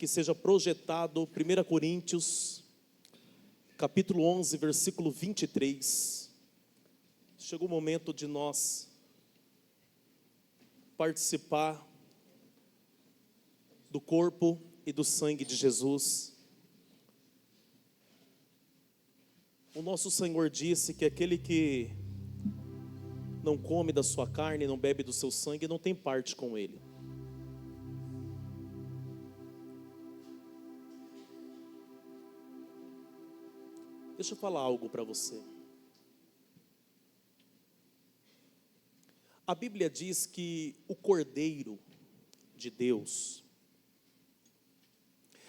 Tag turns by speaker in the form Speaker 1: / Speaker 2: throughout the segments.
Speaker 1: que seja projetado 1 Coríntios, capítulo 11, versículo 23. Chegou o momento de nós participar do corpo e do sangue de Jesus. O nosso Senhor disse que aquele que não come da sua carne, não bebe do seu sangue, não tem parte com Ele. Deixa eu falar algo para você. A Bíblia diz que o Cordeiro de Deus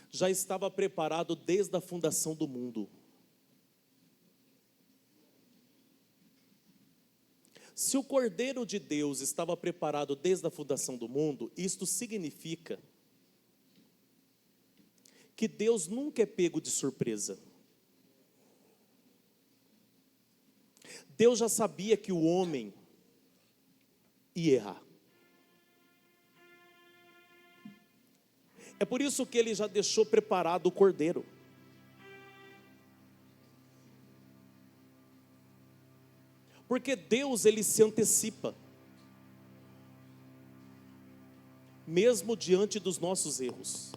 Speaker 1: já estava preparado desde a fundação do mundo. Se o Cordeiro de Deus estava preparado desde a fundação do mundo, isto significa que Deus nunca é pego de surpresa. Deus já sabia que o homem ia errar. É por isso que Ele já deixou preparado o Cordeiro. Porque Deus, Ele se antecipa, mesmo diante dos nossos erros.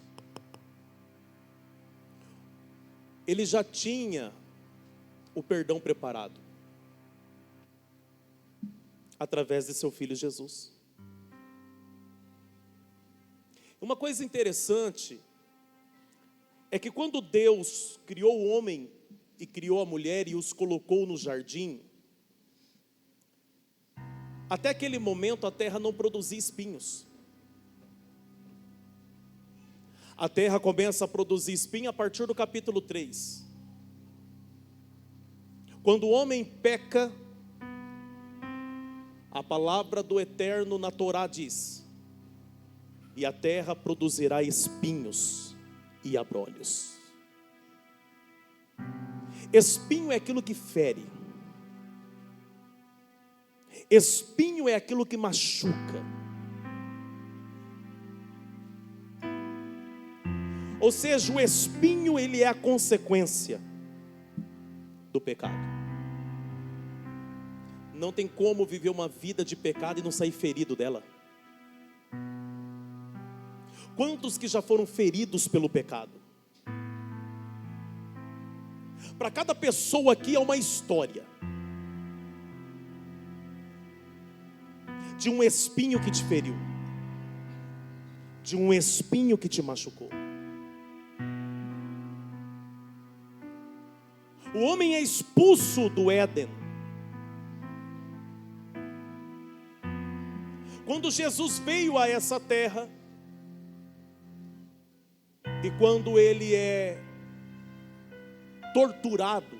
Speaker 1: Ele já tinha o perdão preparado, através de seu Filho Jesus. Uma coisa interessante é que quando Deus criou o homem e criou a mulher e os colocou no jardim, até aquele momento a terra não produzia espinhos. A terra começa a produzir espinho a partir do capítulo 3. Quando o homem peca, a palavra do Eterno na Torá diz: e a terra produzirá espinhos e abrolhos. Espinho é aquilo que fere. Espinho é aquilo que machuca. Ou seja, o espinho, ele é a consequência do pecado. Não tem como viver uma vida de pecado e não sair ferido dela. Quantos que já foram feridos pelo pecado? Para cada pessoa aqui é uma história de um espinho que te feriu, de um espinho que te machucou. O homem é expulso do Éden. Quando Jesus veio a essa terra, e quando ele é torturado,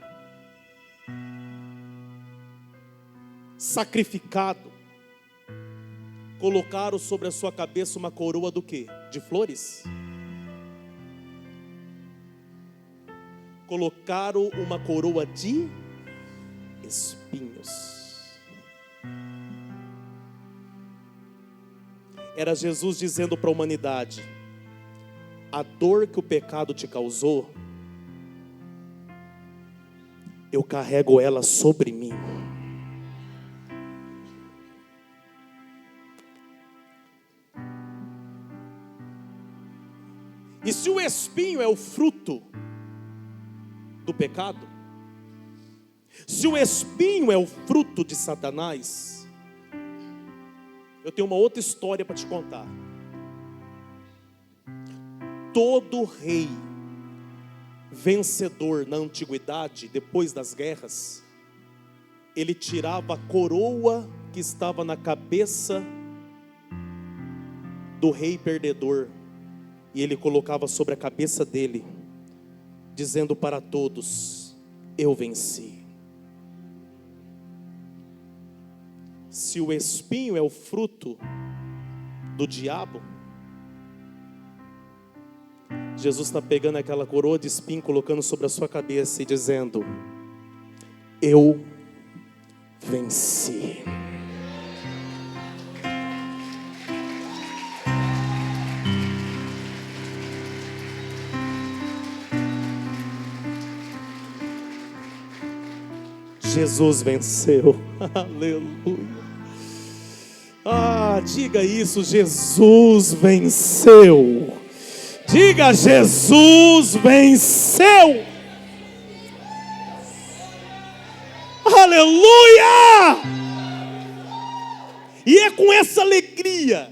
Speaker 1: sacrificado, colocaram sobre a sua cabeça uma coroa do quê? De flores? Colocaram uma coroa de espinhos. Era Jesus dizendo para a humanidade: a dor que o pecado te causou, eu carrego ela sobre mim. E se o espinho é o fruto do pecado, se o espinho é o fruto de Satanás, eu tenho uma outra história para te contar. Todo rei vencedor na antiguidade, depois das guerras, ele tirava a coroa que estava na cabeça do rei perdedor e ele colocava sobre a cabeça dele, dizendo para todos: eu venci. Se o espinho é o fruto do diabo, Jesus está pegando aquela coroa de espinho, colocando sobre a sua cabeça e dizendo: eu venci. Jesus venceu. Aleluia. Ah, diga isso, Jesus venceu. Diga, Jesus venceu. Aleluia! E é com essa alegria,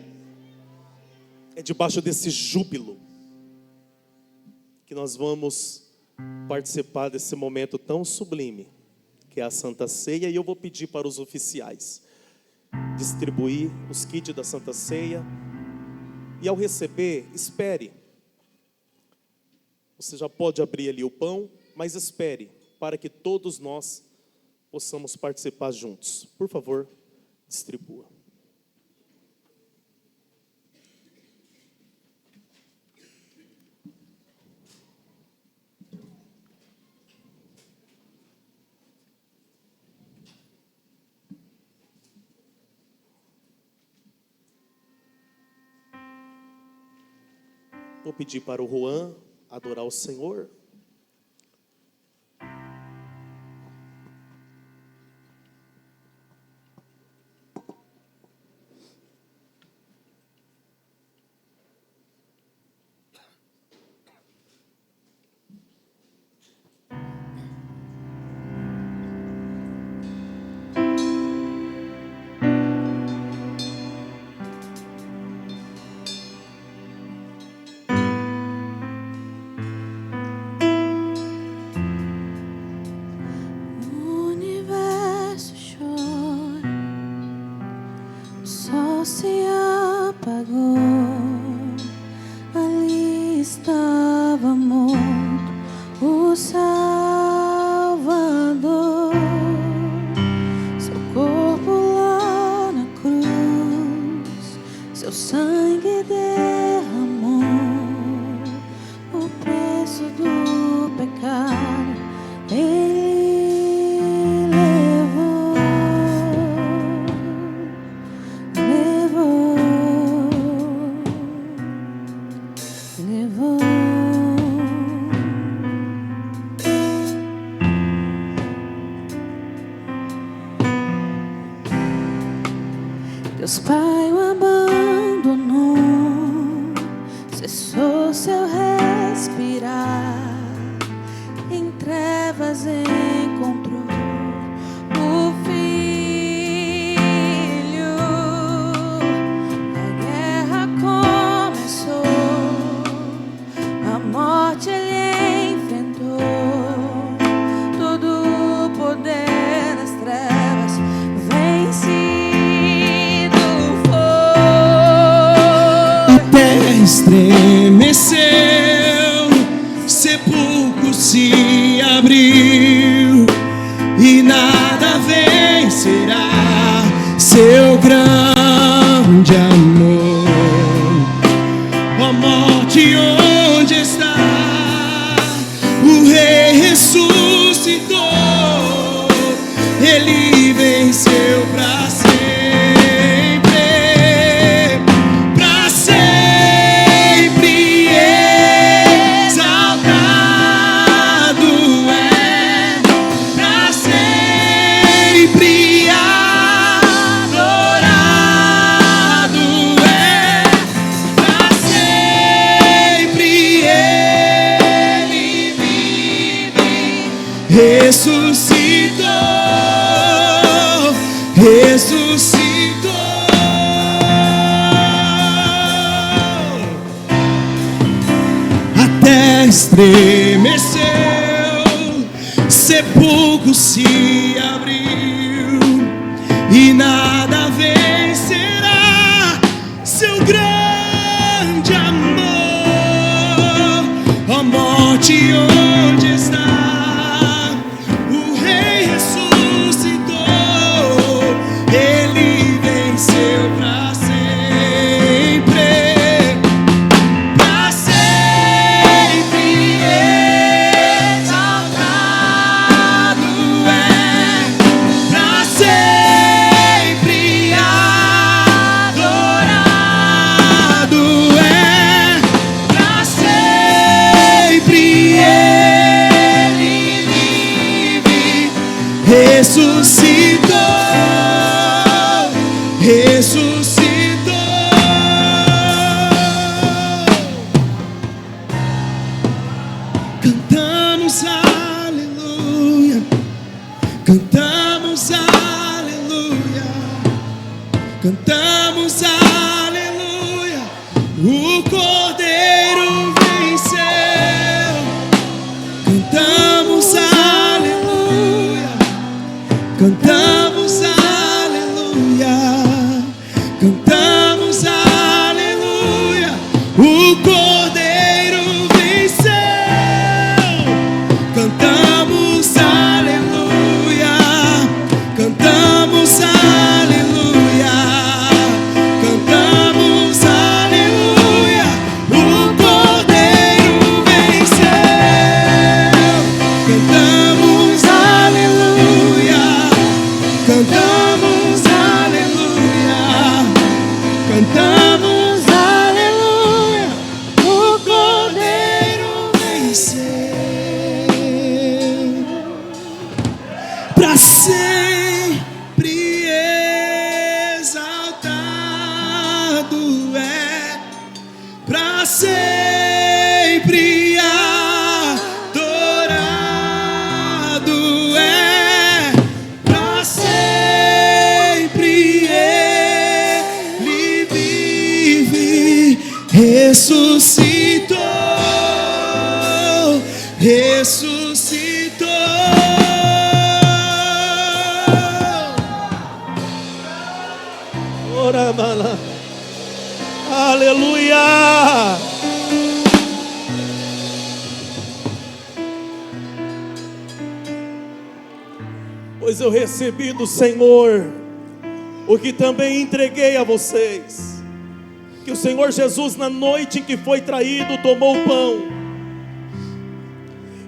Speaker 1: é debaixo desse júbilo, que nós vamos participar desse momento tão sublime, que é a Santa Ceia. E eu vou pedir para os oficiais distribuir os kits da Santa Ceia. E ao receber, espere. Você já pode abrir ali o pão, mas espere, para que todos nós possamos participar juntos. Por favor, distribua. Vou pedir para o Juan adorar o Senhor.
Speaker 2: Se apagou, ali estava morto o Salvador, seu corpo lá na cruz, seu sangue derramou o preço do pecado. Ele Deus Pai o abandonou, cessou seu respirar, em trevas encontrou o Filho. A guerra começou, a morte ele enfrentou, todo o poder das trevas vencido.
Speaker 3: Estremeceu, sepulcro se abriu e nada vencerá seu grande amor. Ó morte, onde está? O Rei ressuscitou, ele venceu pra sempre. Ressuscitou, ressuscitou. A terra estremeceu, sepulcro se abriu e nada vencerá seu grande amor. Ó morte, onde está? Ressuscitou. ressuscitou, ressuscitou. Cantamos aleluia, cantamos aleluia, cantamos aleluia. O Cordeiro venceu. Cantamos aleluia, cantamos aleluia, cantamos aleluia. O Cordeiro venceu. Cantamos aleluia, cantamos aleluia, cantamos aleluia. O Cordeiro venceu. Cantamos aleluia, cantamos aleluia, cantamos aleluia. O Cordeiro venceu. Pra sempre exaltado é, pra sempre adorado é, pra sempre ele vive. Ressuscitou, ressuscitou.
Speaker 1: Ora, mala. Aleluia. Pois eu recebi do Senhor o que também entreguei a vocês, que o Senhor Jesus, na noite em que foi traído, tomou o pão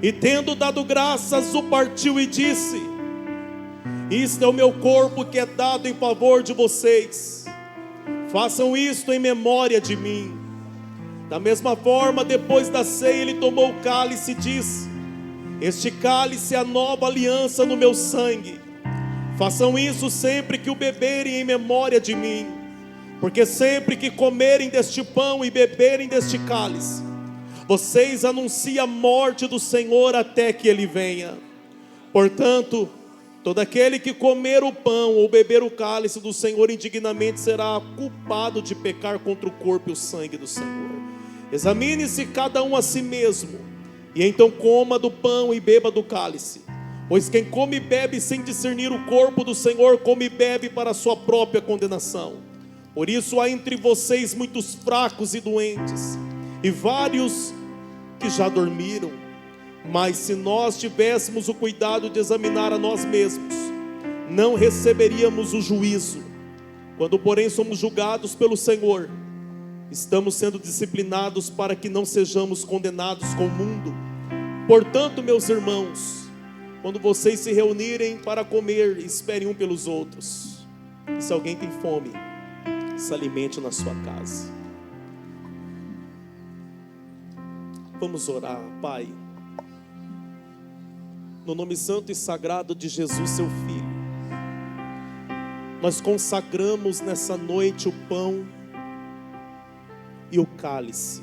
Speaker 1: e, tendo dado graças, o partiu e disse: isto é o meu corpo que é dado em favor de vocês, façam isto em memória de mim. Da mesma forma, depois da ceia, ele tomou o cálice e disse: este cálice é a nova aliança no meu sangue, façam isso sempre que o beberem em memória de mim. Porque sempre que comerem deste pão e beberem deste cálice, vocês anunciam a morte do Senhor até que ele venha. Portanto, todo aquele que comer o pão ou beber o cálice do Senhor indignamente será culpado de pecar contra o corpo e o sangue do Senhor. Examine-se cada um a si mesmo, e então coma do pão e beba do cálice. Pois quem come e bebe sem discernir o corpo do Senhor, come e bebe para a sua própria condenação. Por isso há entre vocês muitos fracos e doentes, e vários que já dormiram. Mas se nós tivéssemos o cuidado de examinar a nós mesmos, não receberíamos o juízo. Quando, porém, somos julgados pelo Senhor, estamos sendo disciplinados para que não sejamos condenados com o mundo. Portanto, meus irmãos, quando vocês se reunirem para comer, esperem um pelos outros. E se alguém tem fome, se alimente na sua casa. Vamos orar. Pai, no nome santo e sagrado de Jesus, seu Filho, nós consagramos nessa noite o pão e o cálice,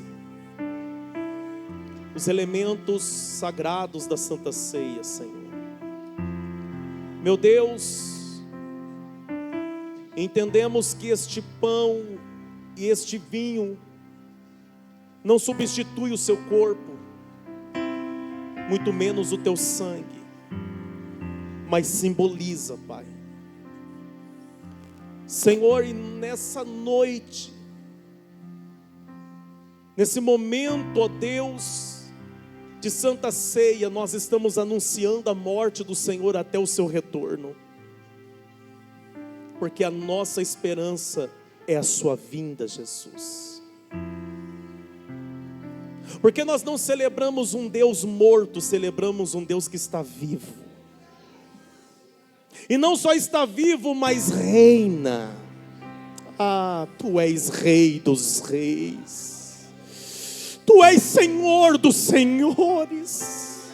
Speaker 1: os elementos sagrados da Santa Ceia, Senhor. Meu Deus, entendemos que este pão e este vinho não substitui o seu corpo, muito menos o teu sangue, mas simboliza, Pai. Senhor, e nessa noite, nesse momento, ó Deus, de Santa Ceia, nós estamos anunciando a morte do Senhor até o seu retorno, porque a nossa esperança é a sua vinda, Jesus. Porque nós não celebramos um Deus morto, celebramos um Deus que está vivo. E não só está vivo, mas reina. Ah, tu és Rei dos reis, tu és Senhor dos senhores.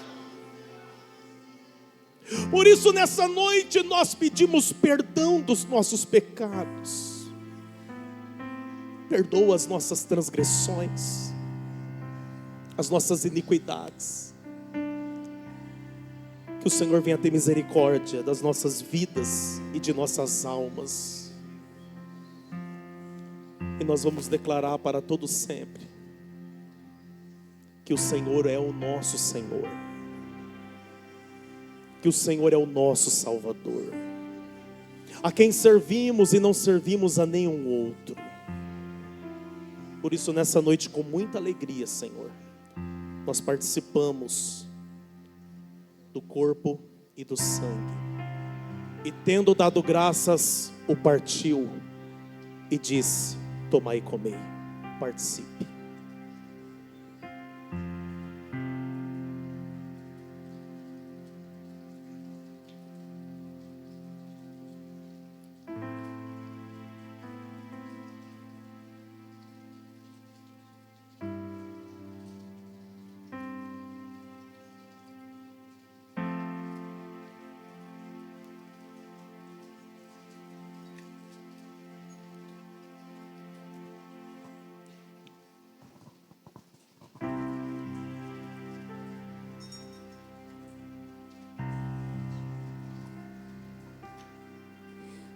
Speaker 1: Por isso nessa noite nós pedimos perdão dos nossos pecados. Perdoa as nossas transgressões, as nossas iniquidades. Que o Senhor venha ter misericórdia das nossas vidas e de nossas almas. E nós vamos declarar para todo sempre que o Senhor é o nosso Senhor, que o Senhor é o nosso Salvador, a quem servimos e não servimos a nenhum outro. Por isso nessa noite, com muita alegria, Senhor, nós participamos do corpo e do sangue, e tendo dado graças, o partiu e disse: tomai e comei, participe.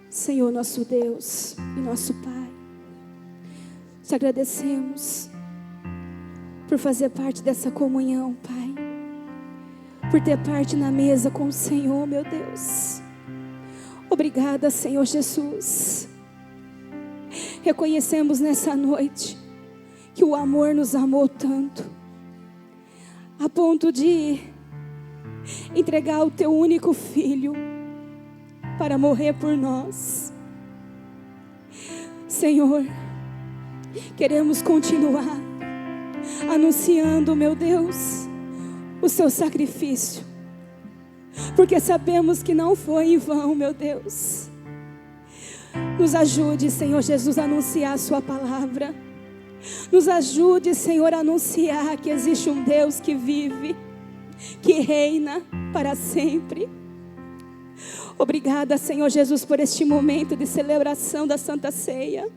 Speaker 2: Senhor nosso Deus e nosso Pai, te agradecemos por fazer parte dessa comunhão, Pai, por ter parte na mesa com o Senhor, meu Deus. Obrigada, Senhor Jesus. Reconhecemos nessa noite que o amor nos amou tanto, a ponto de entregar o teu único filho para morrer por nós. Senhor, queremos continuar anunciando, meu Deus, o seu sacrifício, porque sabemos que não foi em vão, meu Deus. Nos ajude, Senhor Jesus, a anunciar a sua palavra. Nos ajude, Senhor, a anunciar que existe um Deus que vive, que reina para sempre. Obrigada, Senhor Jesus, por este momento de celebração da Santa Ceia.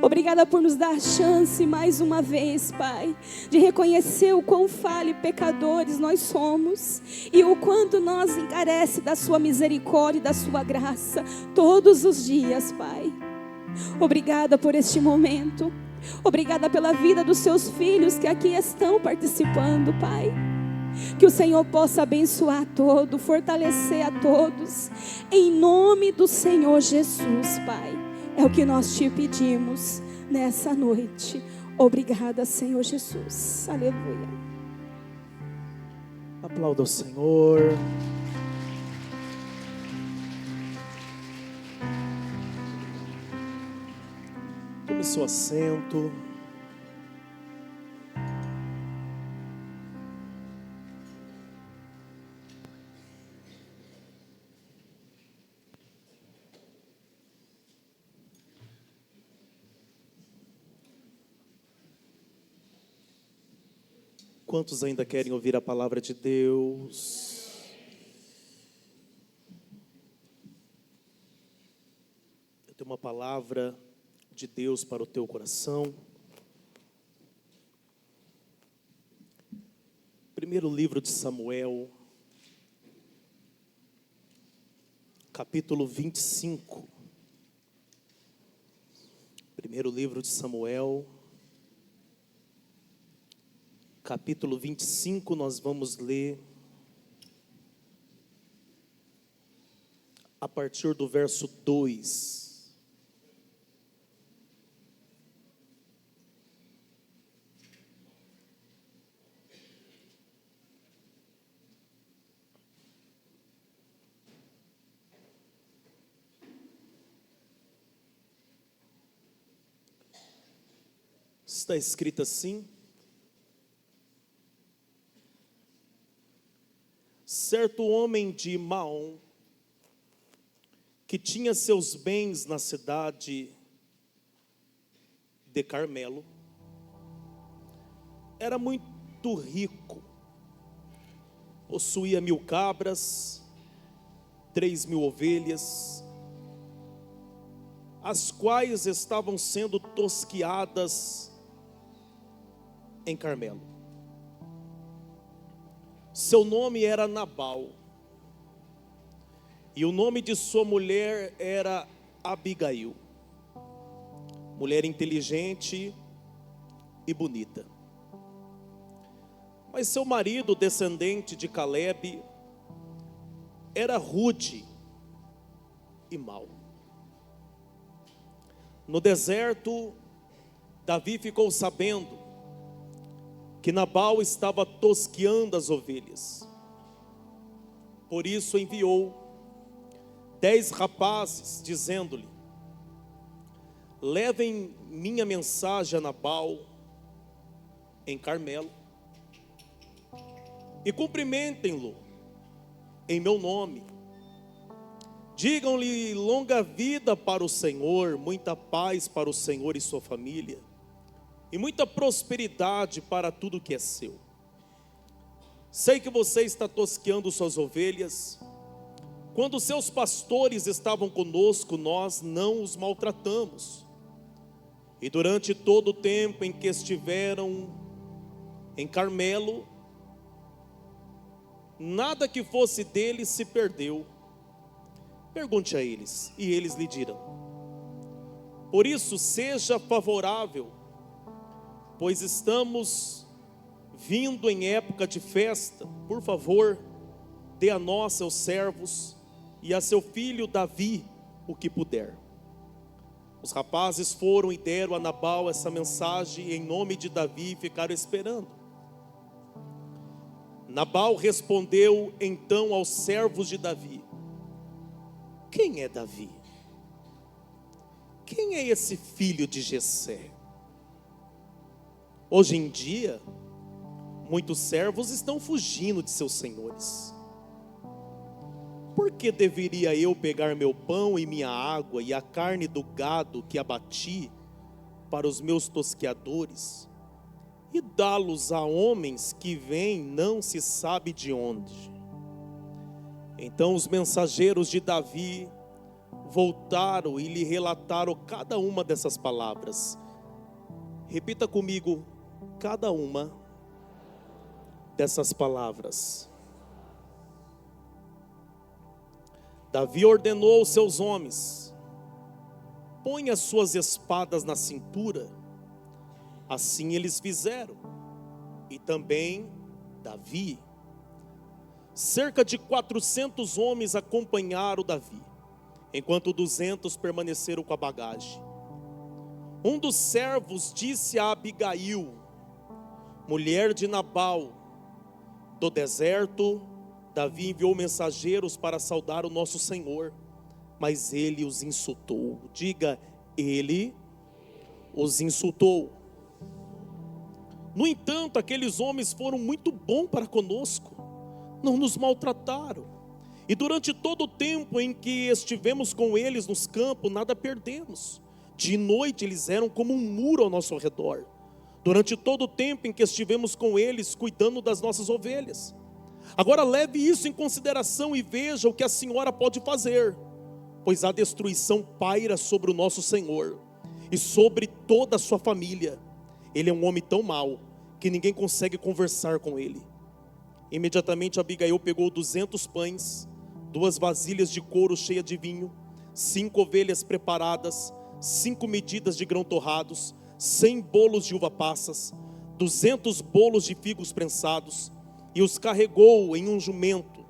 Speaker 2: Obrigada por nos dar a chance mais uma vez, Pai, de reconhecer o quão falha e pecadores nós somos e o quanto nós encarece da sua misericórdia e da sua graça todos os dias, Pai. Obrigada por este momento. Obrigada pela vida dos seus filhos que aqui estão participando, Pai. Que o Senhor possa abençoar a todos, fortalecer a todos, em nome do Senhor Jesus, Pai. É o que nós te pedimos nessa noite. Obrigada, Senhor Jesus. Aleluia.
Speaker 1: Aplauda o Senhor. Tome seu assento. Quantos ainda querem ouvir a palavra de Deus? Eu tenho uma palavra de Deus para o teu coração. Primeiro livro de Samuel, capítulo 25. Primeiro livro de Samuel, capítulo 25, nós vamos ler a partir do verso 2. Está escrito assim: certo homem de Maom, que tinha seus bens na cidade de Carmelo, era muito rico possuía 1000 cabras, 3000 ovelhas, as quais estavam sendo tosquiadas em Carmelo. Seu nome era Nabal, e o nome de sua mulher era Abigail, mulher inteligente e bonita. Mas seu marido, descendente de Calebe, era rude e mau. No deserto, Davi ficou sabendo que Nabal estava tosqueando as ovelhas. Por isso enviou 10 rapazes, dizendo-lhe: levem minha mensagem a Nabal em Carmelo e cumprimentem-lo em meu nome. Digam-lhe longa vida para o Senhor, muita paz para o Senhor e sua família, e muita prosperidade para tudo que é seu. Sei que você está tosqueando suas ovelhas. Quando seus pastores estavam conosco, nós não os maltratamos. E durante todo o tempo em que estiveram em Carmelo, nada que fosse deles se perdeu. Pergunte a eles, e eles lhe dirão. Por isso, seja favorável, pois estamos vindo em época de festa. Por favor, dê a nós, seus servos, e a seu filho Davi o que puder. Os rapazes foram e deram a Nabal essa mensagem em nome de Davi e ficaram esperando. Nabal respondeu então aos servos de Davi: quem é Davi? Quem é esse filho de Jessé? Hoje em dia, muitos servos estão fugindo de seus senhores. Por que deveria eu pegar meu pão e minha água e a carne do gado que abati para os meus tosqueadores e dá-los a homens que vêm não se sabe de onde? Então os mensageiros de Davi voltaram e lhe relataram cada uma dessas palavras. Repita comigo, cada uma dessas palavras. Davi ordenou aos seus homens: põe as suas espadas na cintura. Assim eles fizeram, e também Davi. Cerca de 400 homens acompanharam Davi, enquanto 200 permaneceram com a bagagem. Um dos servos disse a Abigail, mulher de Nabal, do deserto: Davi enviou mensageiros para saudar o nosso Senhor, mas ele os insultou. Diga, ele os insultou. No entanto, aqueles homens foram muito bons para conosco, não nos maltrataram. E durante todo o tempo em que estivemos com eles nos campos, nada perdemos. De noite eles eram como um muro ao nosso redor. Durante todo o tempo em que estivemos com eles, cuidando das nossas ovelhas. Agora leve isso em consideração e veja o que a senhora pode fazer, pois a destruição paira sobre o nosso Senhor e sobre toda a sua família. Ele é um homem tão mau que ninguém consegue conversar com ele. Imediatamente Abigail pegou 200 pães, 2 vasilhas de couro cheias de vinho, 5 ovelhas preparadas, 5 medidas de grão torrados, 100 bolos de uva passas, 200 bolos de figos prensados, e os carregou em um jumento,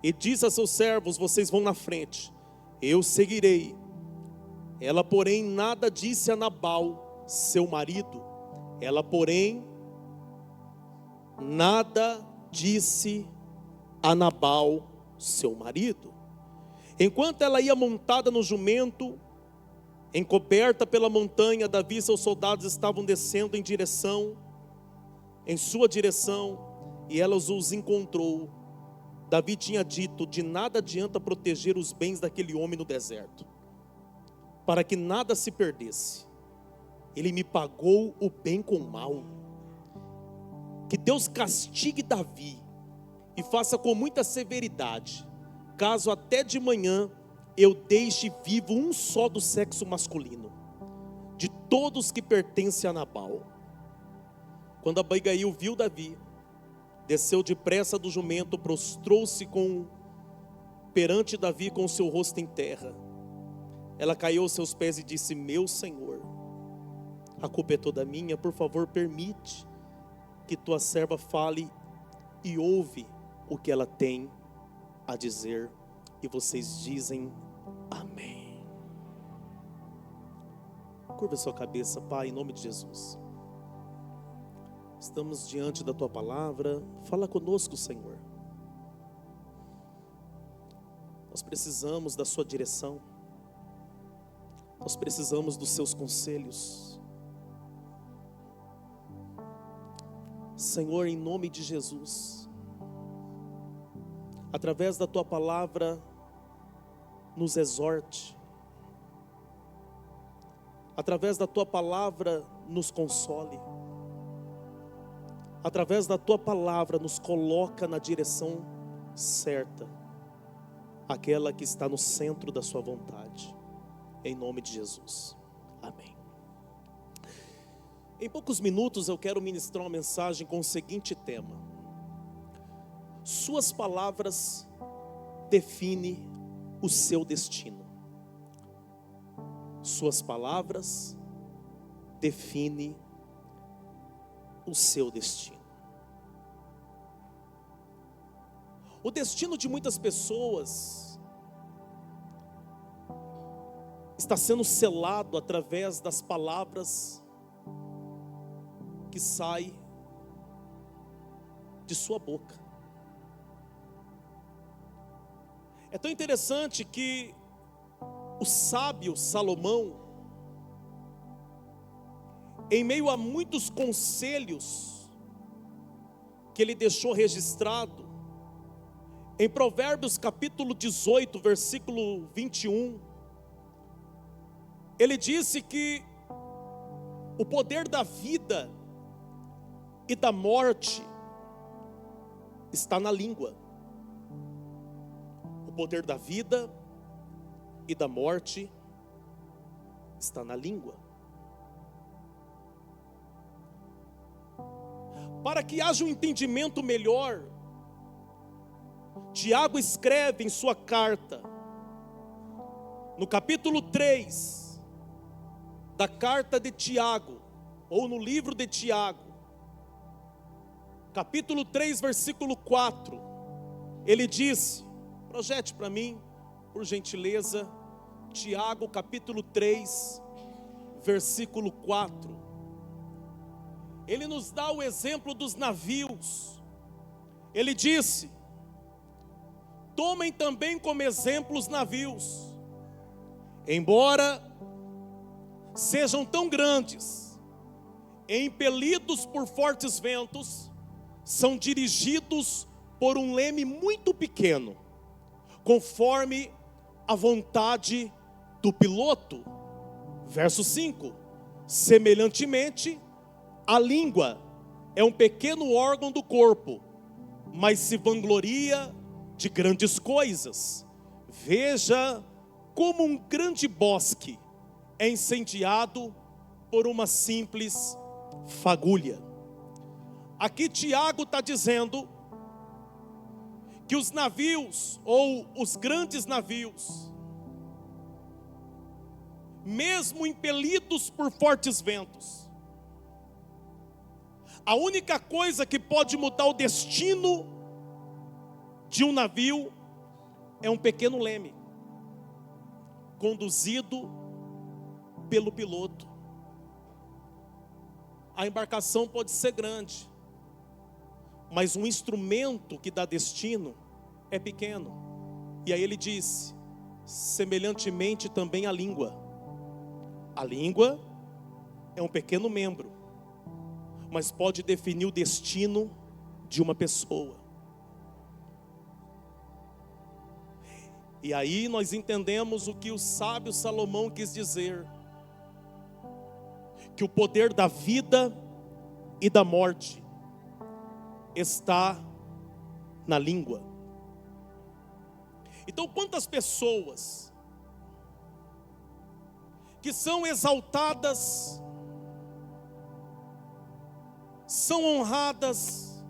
Speaker 1: e disse a seus servos: vocês vão na frente, eu seguirei. Ela, porém, nada disse a Nabal, seu marido. Ela, porém, nada disse a Nabal, seu marido. Enquanto ela ia montada no jumento, encoberta pela montanha, Davi e seus soldados estavam descendo em sua direção, e ela os encontrou. Davi tinha dito: de nada adianta proteger os bens daquele homem no deserto, para que nada se perdesse. Ele me pagou o bem com o mal. Que Deus castigue Davi e faça com muita severidade, caso até de manhã eu deixe vivo um só do sexo masculino, de todos que pertencem a Nabal. Quando Abigail viu Davi, desceu depressa do jumento, prostrou-se perante Davi com o seu rosto em terra. Ela caiu aos seus pés e disse: meu senhor, a culpa é toda minha, por favor permite que tua serva fale e ouve o que ela tem a dizer. E vocês dizem amém. Curva sua cabeça, Pai, em nome de Jesus. Estamos diante da tua palavra. Fala conosco, Senhor. Nós precisamos da sua direção. Nós precisamos dos seus conselhos. Senhor, em nome de Jesus, através da tua palavra, nos exorte. Através da tua palavra, nos console. Através da tua palavra, nos coloca na direção certa, aquela que está no centro da sua vontade. Em nome de Jesus. Amém. Em poucos minutos eu quero ministrar uma mensagem com o seguinte tema: suas palavras definem o seu destino. Suas palavras definem o seu destino. O destino de muitas pessoas está sendo selado através das palavras que saem de sua boca. É tão interessante que o sábio Salomão, em meio a muitos conselhos que ele deixou registrado, em Provérbios capítulo 18, versículo 21, ele disse que o poder da vida e da morte está na língua. O poder da vida e da morte está na língua. Para que haja um entendimento melhor, Tiago escreve em sua carta, no capítulo 3 da carta de Tiago, ou no livro de Tiago, capítulo 3, versículo 4, ele disse, projete para mim, por gentileza, Tiago capítulo 3, versículo 4. Ele nos dá o exemplo dos navios. Ele disse: tomem também como exemplo os navios, embora sejam tão grandes e impelidos por fortes ventos, são dirigidos por um leme muito pequeno, conforme a vontade do piloto. Verso 5: semelhantemente, a língua é um pequeno órgão do corpo, mas se vangloria de grandes coisas. Veja como um grande bosque é incendiado por uma simples fagulha. Aqui Tiago está dizendo que os navios, ou os grandes navios, mesmo impelidos por fortes ventos, a única coisa que pode mudar o destino de um navio é um pequeno leme, conduzido pelo piloto. A embarcação pode ser grande, mas um instrumento que dá destino é pequeno. E aí ele diz: semelhantemente também a língua. A língua é um pequeno membro, mas pode definir o destino de uma pessoa. E aí nós entendemos o que o sábio Salomão quis dizer: que o poder da vida e da morte está na língua. Então, quantas pessoas que são exaltadas, são honradas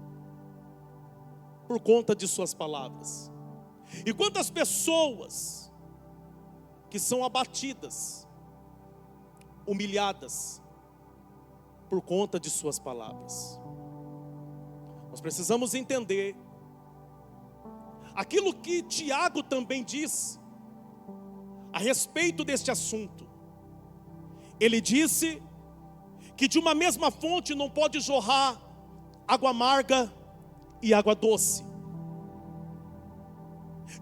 Speaker 1: por conta de suas palavras, e quantas pessoas que são abatidas, humilhadas por conta de suas palavras. Nós precisamos entender aquilo que Tiago também diz a respeito deste assunto. Ele disse que de uma mesma fonte não pode jorrar água amarga e água doce.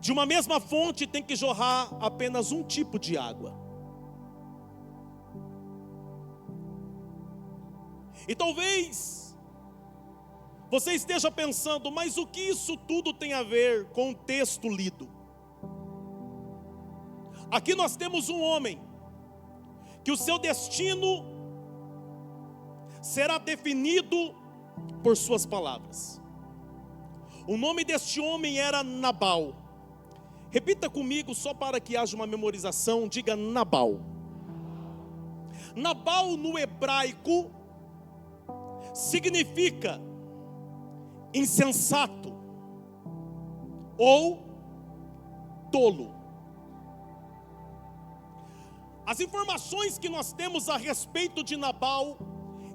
Speaker 1: De uma mesma fonte tem que jorrar apenas um tipo de água. E talvez você esteja pensando, mas o que isso tudo tem a ver com o texto lido? Aqui nós temos um homem que o seu destino será definido por suas palavras. O nome deste homem era Nabal. Repita comigo, só para que haja uma memorização, diga Nabal. Nabal no hebraico significa insensato ou tolo. As informações que nós temos a respeito de Nabal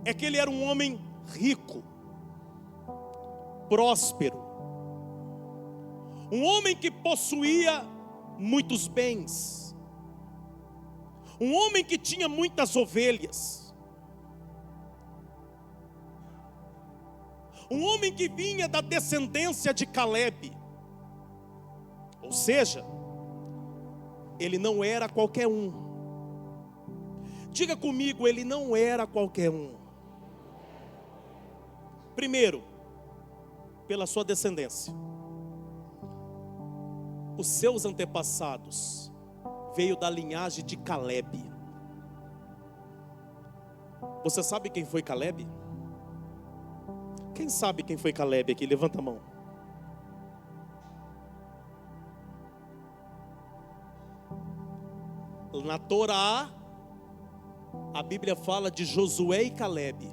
Speaker 1: é que ele era um homem rico, próspero, um homem que possuía muitos bens, um homem que tinha muitas ovelhas, um homem que vinha da descendência de Caleb. Ou seja, ele não era qualquer um. Diga comigo, ele não era qualquer um. Primeiro, pela sua descendência. Os seus antepassados veio da linhagem de Caleb. Você sabe quem foi Caleb? Quem sabe quem foi Caleb aqui? Levanta a mão. Na Torá, a Bíblia fala de Josué e Caleb.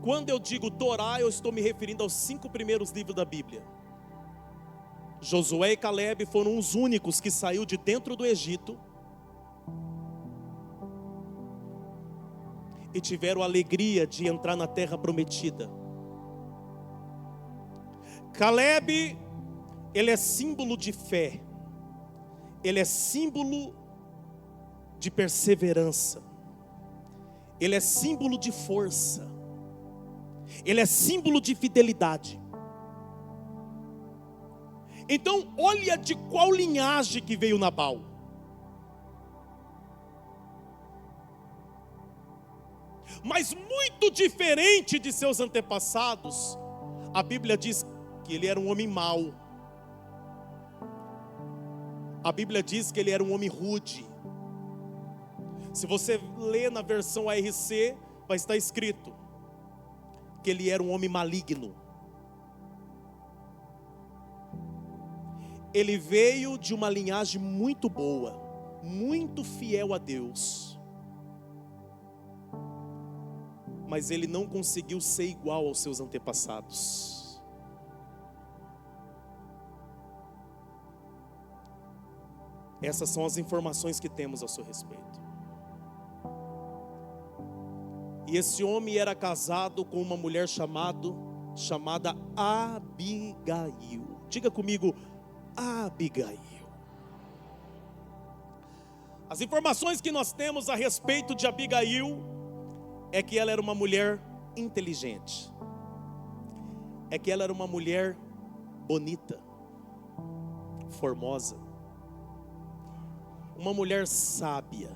Speaker 1: Quando eu digo Torá, eu estou me referindo aos 5 primeiros livros da Bíblia. Josué e Caleb foram os únicos que saíram de dentro do Egito e tiveram a alegria de entrar na terra prometida. Caleb, ele é símbolo de fé, ele é símbolo de perseverança, ele é símbolo de força, ele é símbolo de fidelidade. Então, olha de qual linhagem que veio Nabal. Mas muito diferente de seus antepassados, a Bíblia diz que ele era um homem mau. A Bíblia diz que ele era um homem rude. Se você ler na versão ARC, vai estar escrito que ele era um homem maligno. Ele veio de uma linhagem muito boa, muito fiel a Deus, mas ele não conseguiu ser igual aos seus antepassados. Essas são as informações que temos a seu respeito. E esse homem era casado com uma mulher chamada Abigail. Diga comigo, Abigail. As informações que nós temos a respeito de Abigail é que ela era uma mulher inteligente, é que ela era uma mulher bonita, formosa, uma mulher sábia.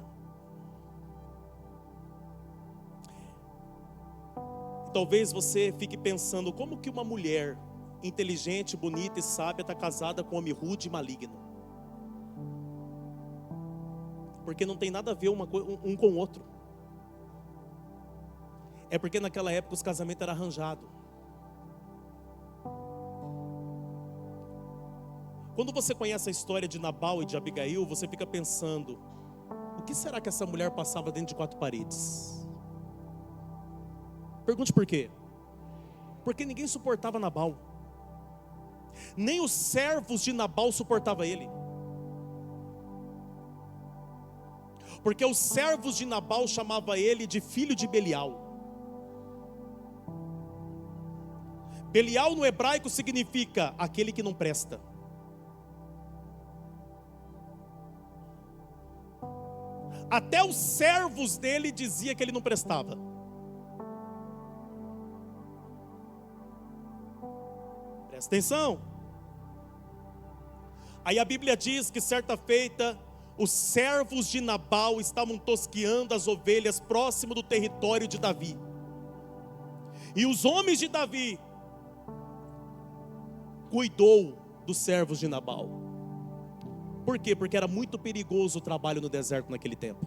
Speaker 1: Talvez você fique pensando, como que uma mulher inteligente, bonita e sábia está casada com um homem rude e maligno? Porque não tem nada a ver um com o outro. É porque naquela época os casamentos eram arranjados. Quando você conhece a história de Nabal e de Abigail, você fica pensando: o que será que essa mulher passava dentro de 4 paredes? Pergunte por quê? Porque ninguém suportava Nabal. Nem os servos de Nabal suportavam ele. Porque os servos de Nabal chamavam ele de filho de Belial. Belial no hebraico significa aquele que não presta. Até os servos dele diziam que ele não prestava. Presta atenção. Aí a Bíblia diz que certa feita os servos de Nabal estavam tosqueando as ovelhas próximo do território de Davi. E os homens de Davi cuidou dos servos de Nabal. Por quê? Porque era muito perigoso o trabalho no deserto naquele tempo.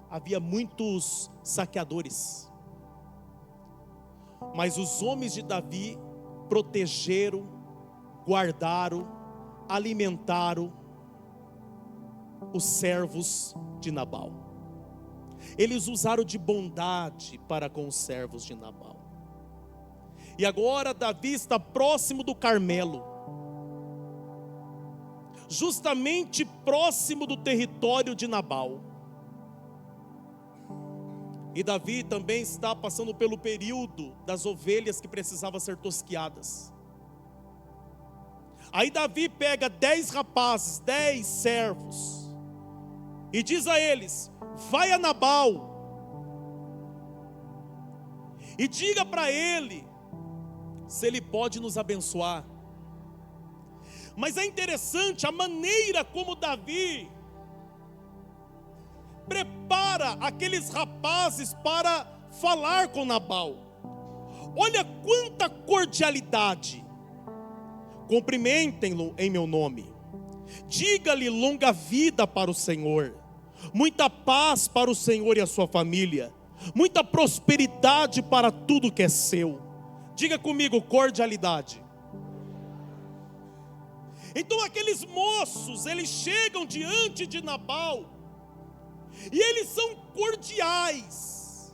Speaker 1: Havia muitos saqueadores. Mas os homens de Davi protegeram, guardaram, alimentaram os servos de Nabal. Eles usaram de bondade para com os servos de Nabal. E agora Davi está próximo do Carmelo, justamente próximo do território de Nabal. E Davi também está passando pelo período das ovelhas que precisavam ser tosqueadas. Aí Davi pega 10 rapazes, 10 servos, e diz a eles: vai a Nabal e diga para ele se ele pode nos abençoar. Mas é interessante a maneira como Davi prepara aqueles rapazes para falar com Nabal. Olha quanta cordialidade. Cumprimentem-no em meu nome. Diga-lhe longa vida para o Senhor, muita paz para o Senhor e a sua família, muita prosperidade para tudo que é seu. Diga comigo: cordialidade. Então aqueles moços, eles chegam diante de Nabal e eles são cordiais.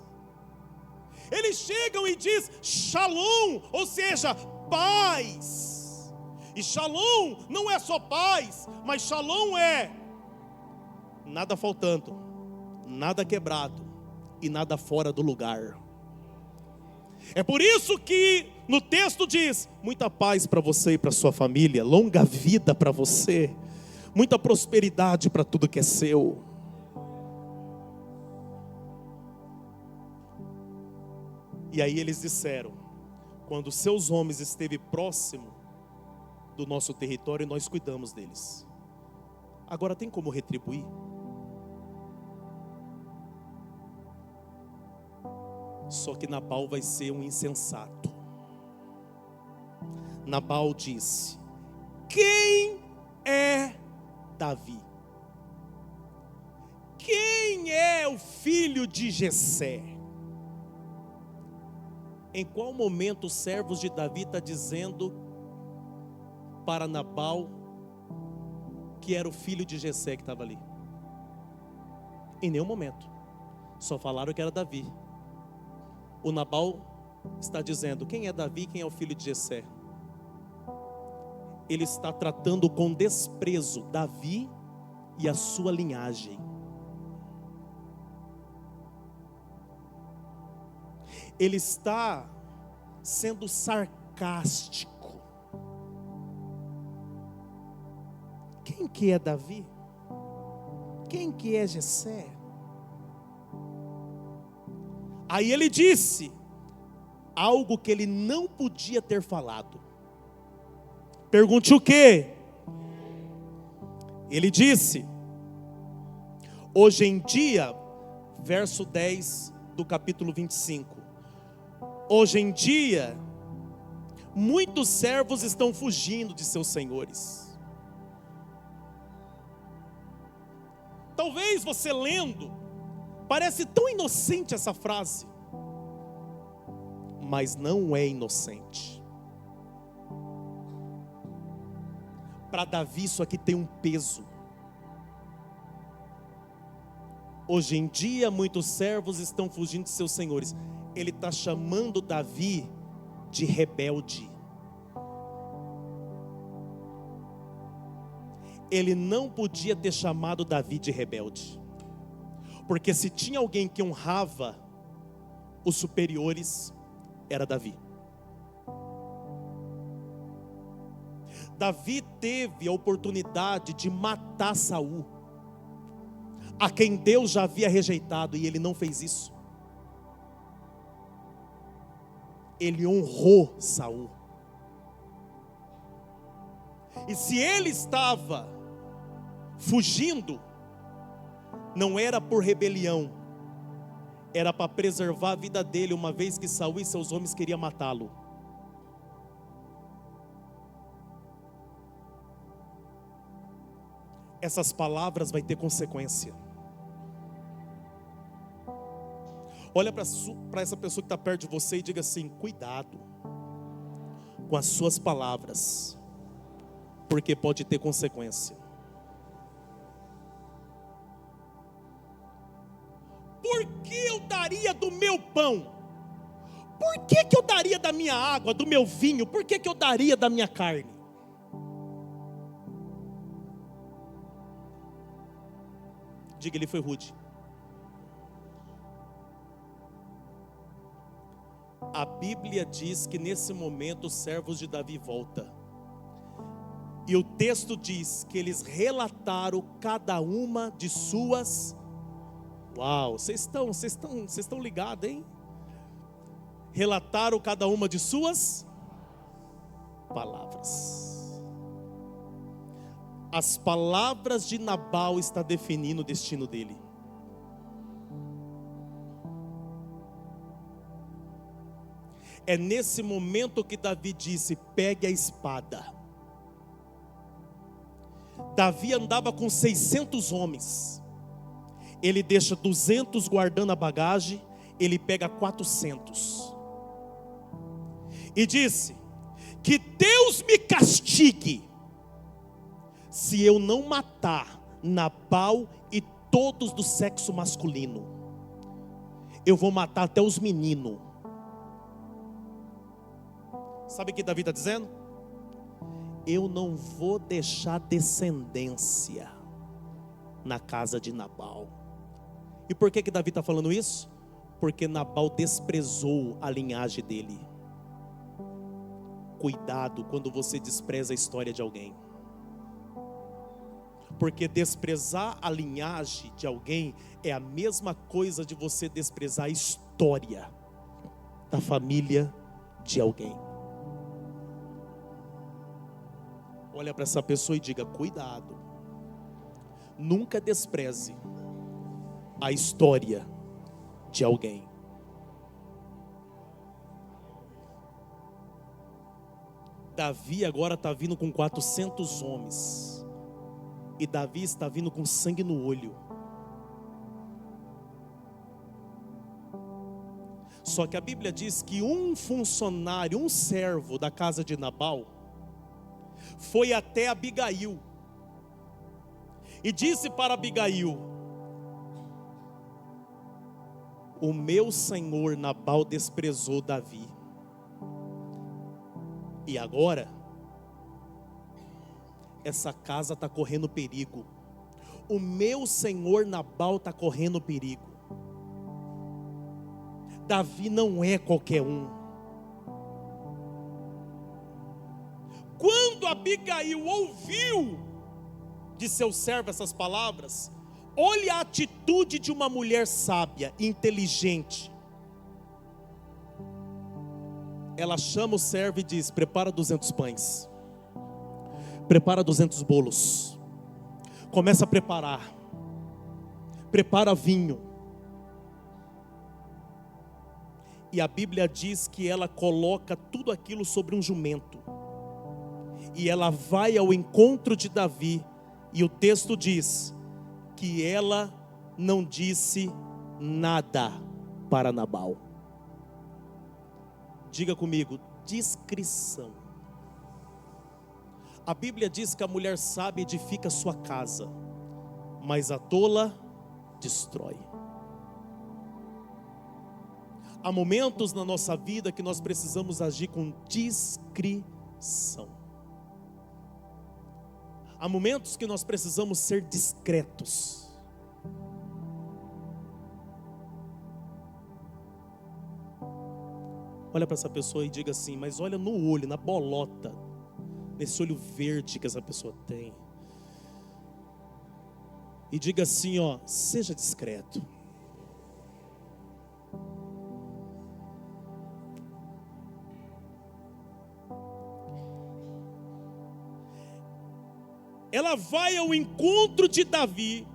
Speaker 1: Eles chegam e diz shalom, ou seja, paz. E shalom não é só paz, mas shalom é nada faltando, nada quebrado e nada fora do lugar. É por isso que no texto diz: muita paz para você e para sua família, longa vida para você, muita prosperidade para tudo que é seu. E aí eles disseram: quando seus homens esteve próximo do nosso território, nós cuidamos deles. Agora tem como retribuir? Só que Nabal vai ser um insensato. Nabal disse: quem é Davi? Quem é o filho de Jessé? Em qual momento os servos de Davi estão dizendo para Nabal que era o filho de Jessé que estava ali? Em nenhum momento. Só falaram que era Davi. O Nabal está dizendo: quem é Davi, quem é o filho de Jessé? Ele está tratando com desprezo Davi e a sua linhagem. Ele está sendo sarcástico. Quem que é Davi? Quem que é Jessé? Aí ele disse algo que ele não podia ter falado. Pergunte o quê? Ele disse: hoje em dia, verso 10 do capítulo 25. Hoje em dia, muitos servos estão fugindo de seus senhores. Talvez você lendo, parece tão inocente essa frase, mas não é inocente. Para Davi isso aqui tem um peso. Hoje em dia muitos servos estão fugindo de seus senhores. Ele está chamando Davi de rebelde. Ele não podia ter chamado Davi de rebelde, porque se tinha alguém que honrava os superiores, era Davi. Davi teve a oportunidade de matar Saul, a quem Deus já havia rejeitado, e ele não fez isso. Ele honrou Saul. E se ele estava fugindo, não era por rebelião, era para preservar a vida dele, uma vez que Saul e seus homens queriam matá-lo. Essas palavras vai ter consequência. Olha para essa pessoa que está perto de você e diga assim: cuidado com as suas palavras, porque pode ter consequência. Por que eu daria do meu pão? Por que eu daria da minha água, do meu vinho? Por que eu daria da minha carne? Diga, ele foi rude. A Bíblia diz que nesse momento os servos de Davi voltam. E o texto diz que eles relataram cada uma de suas. Uau, vocês estão ligados, hein? Relataram cada uma de suas palavras. As palavras de Nabal estão definindo o destino dele. É nesse momento que Davi disse: pegue a espada. Davi andava com 600 homens. Ele deixa 200 guardando a bagagem. Ele pega 400. E disse: que Deus me castigue se eu não matar Nabal e todos do sexo masculino. Eu vou matar até os meninos. Sabe o que Davi está dizendo? Eu não vou deixar descendência na casa de Nabal. E por que Davi está falando isso? Porque Nabal desprezou a linhagem dele. Cuidado quando você despreza a história de alguém. Porque desprezar a linhagem de alguém é a mesma coisa de você desprezar a história da família de alguém. Olha para essa pessoa e diga: cuidado. Nunca despreze a história de alguém. Davi agora está vindo com 400 homens. E Davi está vindo com sangue no olho. Só que a Bíblia diz que um funcionário, um servo da casa de Nabal, foi até Abigail e disse para Abigail: o meu senhor Nabal desprezou Davi, e agora essa casa está correndo perigo. O meu senhor Nabal está correndo perigo. Davi não é qualquer um. Quando Abigail ouviu de seu servo essas palavras, olha a atitude de uma mulher sábia, inteligente. Ela chama o servo e diz: prepara 200 pães. Prepara 200 bolos. Começa a preparar. Prepara vinho. E a Bíblia diz que ela coloca tudo aquilo sobre um jumento. E ela vai ao encontro de Davi. E o texto diz que ela não disse nada para Nabal. Diga comigo: discrição. A Bíblia diz que a mulher sábia edifica sua casa, mas a tola destrói. Há momentos na nossa vida que nós precisamos agir com discrição. Há momentos que nós precisamos ser discretos. Olha para essa pessoa e diga assim, mas olha no olho, na bolota, nesse olho verde que essa pessoa tem. E diga assim, ó, seja discreto. Ela vai ao encontro de Davi.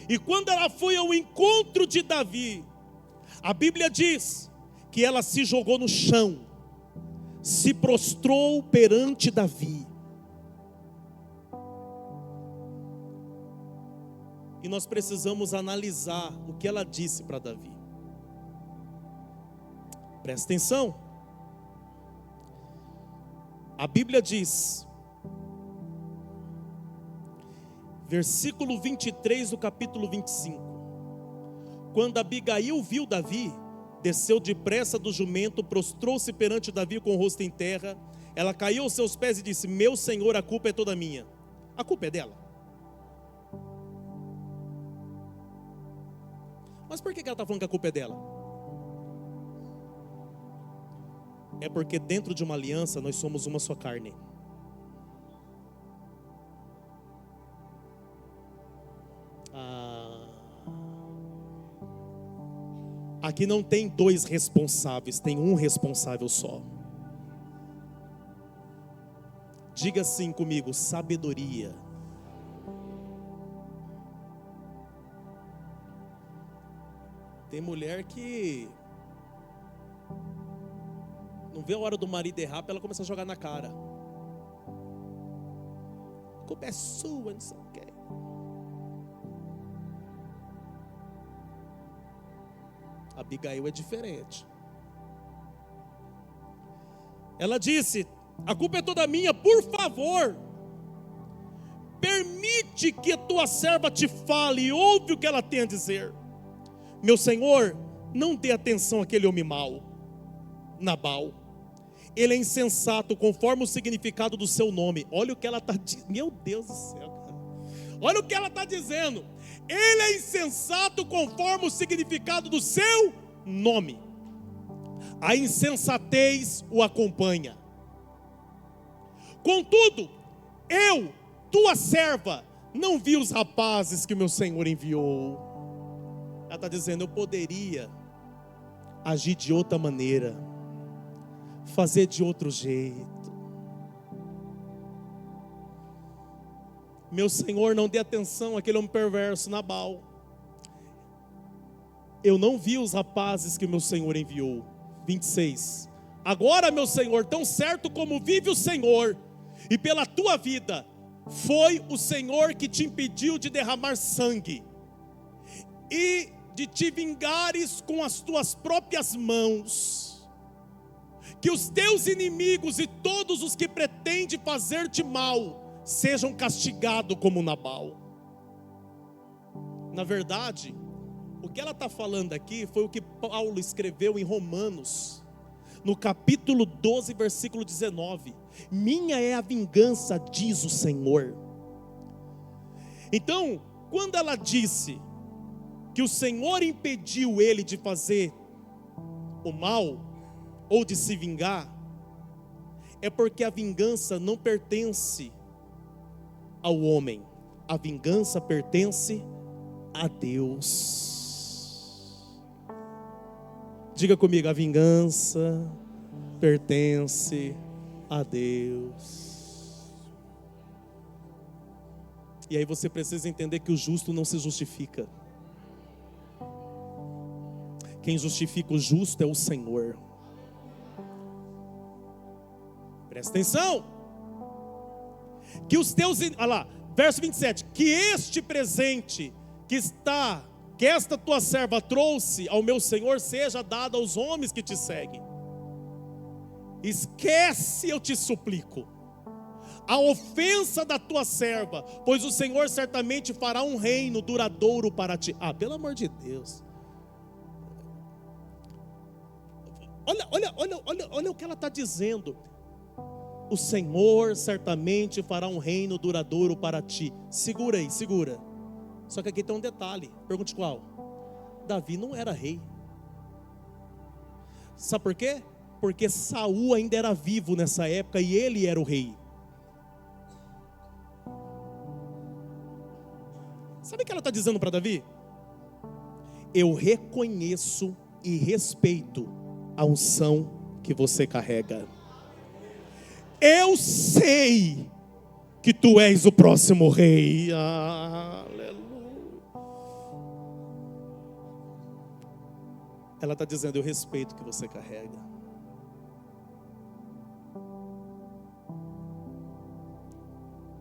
Speaker 1: E quando ela foi ao encontro de Davi, a Bíblia diz que ela se jogou no chão, se prostrou perante Davi. E nós precisamos analisar o que ela disse para Davi. Presta atenção. A Bíblia diz, versículo 23 do capítulo 25. Quando Abigail viu Davi, desceu depressa do jumento, prostrou-se perante Davi com o rosto em terra. Ela caiu aos seus pés e disse, meu senhor, a culpa é toda minha. A culpa é dela. Mas por que ela está falando que a culpa é dela? É porque dentro de uma aliança nós somos uma só carne. Aqui não tem dois responsáveis, tem um responsável só. Diga assim comigo, sabedoria. Tem mulher que não vê a hora do marido errar para ela começar a jogar na cara. A culpa é sua, não sei o quê. Abigail é diferente. Ela disse, a culpa é toda minha, por favor, permite que tua serva te fale e ouve o que ela tem a dizer. Meu senhor, não dê atenção àquele homem mau, Nabal. Ele é insensato conforme o significado do seu nome. Olha o que ela está dizendo. Meu Deus do céu, cara. Olha o que ela está dizendo. Ele é insensato conforme o significado do seu nome. A insensatez o acompanha. Contudo, eu, tua serva, não vi os rapazes que o meu senhor enviou. Ela está dizendo, eu poderia agir de outra maneira, fazer de outro jeito. Meu senhor, não dê atenção àquele homem perverso, Nabal. Eu não vi os rapazes que o meu senhor enviou. 26. Agora, meu senhor, tão certo como vive o Senhor, e pela tua vida, foi o Senhor que te impediu de derramar sangue, e de te vingares com as tuas próprias mãos, que os teus inimigos e todos os que pretendem fazer-te mal, sejam castigados como Nabal. Na verdade, o que ela está falando aqui foi o que Paulo escreveu em Romanos, no capítulo 12, versículo 19. Minha é a vingança, diz o Senhor. Então, quando ela disse que o Senhor impediu ele de fazer o mal, ou de se vingar, é porque a vingança não pertence ao homem, a vingança pertence a Deus. Diga comigo, a vingança pertence a Deus. E aí você precisa entender que o justo não se justifica. Quem justifica o justo é o Senhor. Presta atenção. Que os teus, olha lá, verso 27. Que este presente que esta tua serva trouxe ao meu Senhor seja dado aos homens que te seguem. Esquece, eu te suplico, a ofensa da tua serva, pois o Senhor certamente fará um reino duradouro para ti. Ah, pelo amor de Deus. Olha o que ela está dizendo. O Senhor certamente fará um reino duradouro para ti. Segura aí, segura. Só que aqui tem um detalhe. Pergunte qual? Davi não era rei. Sabe por quê? Porque Saul ainda era vivo nessa época e ele era o rei. Sabe o que ela está dizendo para Davi? Eu reconheço e respeito a unção que você carrega. Eu sei que tu és o próximo rei. Aleluia. Ela está dizendo, eu respeito o que você carrega.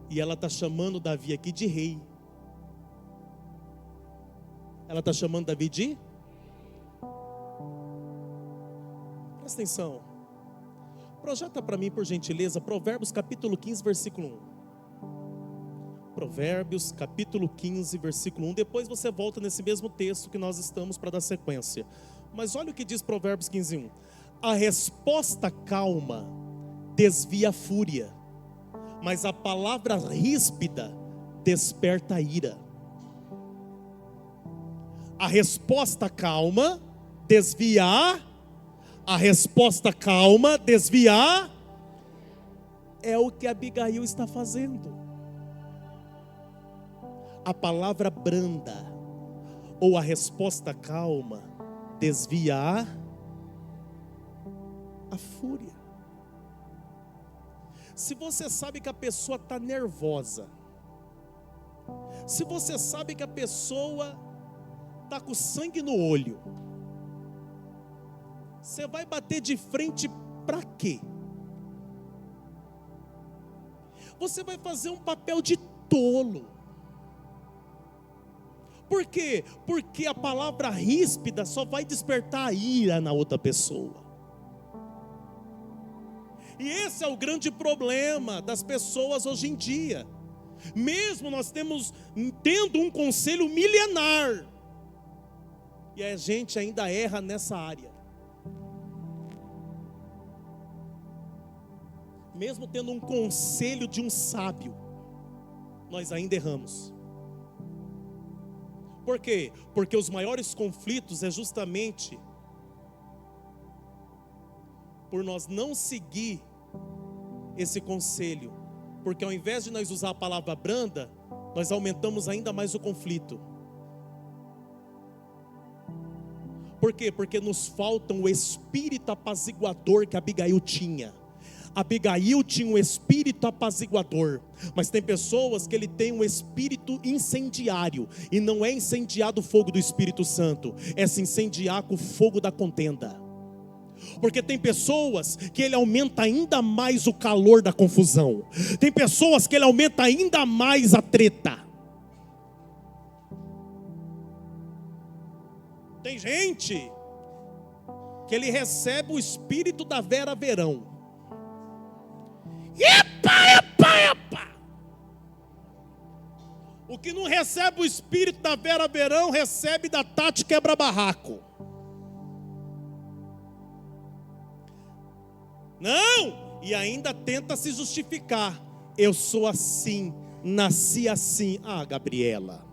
Speaker 1: E ela está chamando Davi aqui de rei. Ela está chamando Davi de? Presta atenção. Projeta para mim, por gentileza, Provérbios capítulo 15, versículo 1. Provérbios capítulo 15, versículo 1. Depois você volta nesse mesmo texto que nós estamos para dar sequência. Mas olha o que diz Provérbios 15, 1. A resposta calma desvia a fúria, mas a palavra ríspida desperta a ira. A resposta calma desvia a resposta calma desvia. É o que Abigail está fazendo. A palavra branda ou a resposta calma desvia a fúria. Se você sabe que a pessoa está nervosa, se você sabe que a pessoa está com sangue no olho, você vai bater de frente para quê? Você vai fazer um papel de tolo. Por quê? Porque a palavra ríspida só vai despertar a ira na outra pessoa. E esse é o grande problema das pessoas hoje em dia. Mesmo nós tendo um conselho milenar, e a gente ainda erra nessa área. Mesmo tendo um conselho de um sábio, nós ainda erramos. Por quê? Porque os maiores conflitos é justamente por nós não seguir esse conselho. Porque ao invés de nós usar a palavra branda, nós aumentamos ainda mais o conflito. Por quê? Porque nos falta o espírito apaziguador que Abigail tinha. Abigail tinha um espírito apaziguador, mas tem pessoas que ele tem um espírito incendiário, e não é incendiado o fogo do Espírito Santo, é se incendiar com o fogo da contenda. Porque tem pessoas que ele aumenta ainda mais o calor da confusão, tem pessoas que ele aumenta ainda mais a treta. Tem gente que ele recebe o espírito da Vera Verão. Epa! O que não recebe o espírito da Vera Verão, recebe da Tati Quebra-Barraco. Não! E ainda tenta se justificar. Eu sou assim, nasci assim. Ah, Gabriela.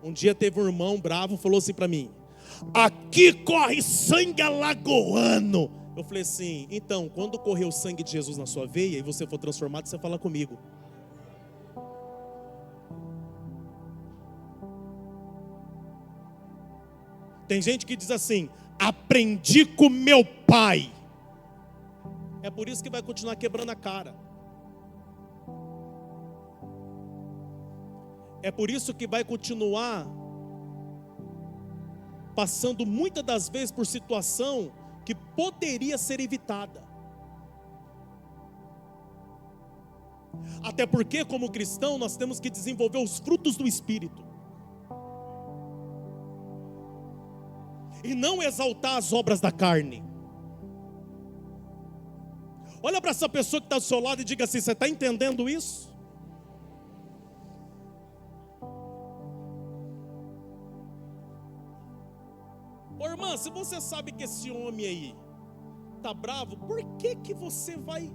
Speaker 1: Um dia teve um irmão bravo, falou assim para mim: aqui corre sangue alagoano. Eu falei assim, então, quando correr o sangue de Jesus na sua veia e você for transformado, você fala comigo. Tem gente que diz assim, aprendi com meu pai. É por isso que vai continuar quebrando a cara. É por isso que vai continuar passando muitas das vezes por situação que poderia ser evitada. Até porque, como cristão, nós temos que desenvolver os frutos do Espírito e não exaltar as obras da carne. Olha para essa pessoa que está do seu lado e diga assim: você está entendendo isso? Ô irmã, se você sabe que esse homem aí está bravo, por que que você vai...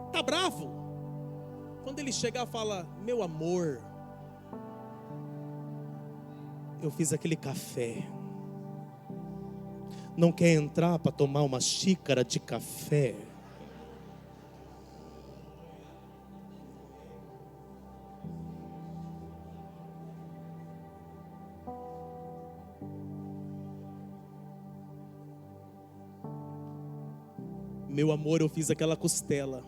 Speaker 1: Está bravo? Quando ele chegar, fala: meu amor, eu fiz aquele café. Não quer entrar para tomar uma xícara de café? Meu amor, eu fiz aquela costela.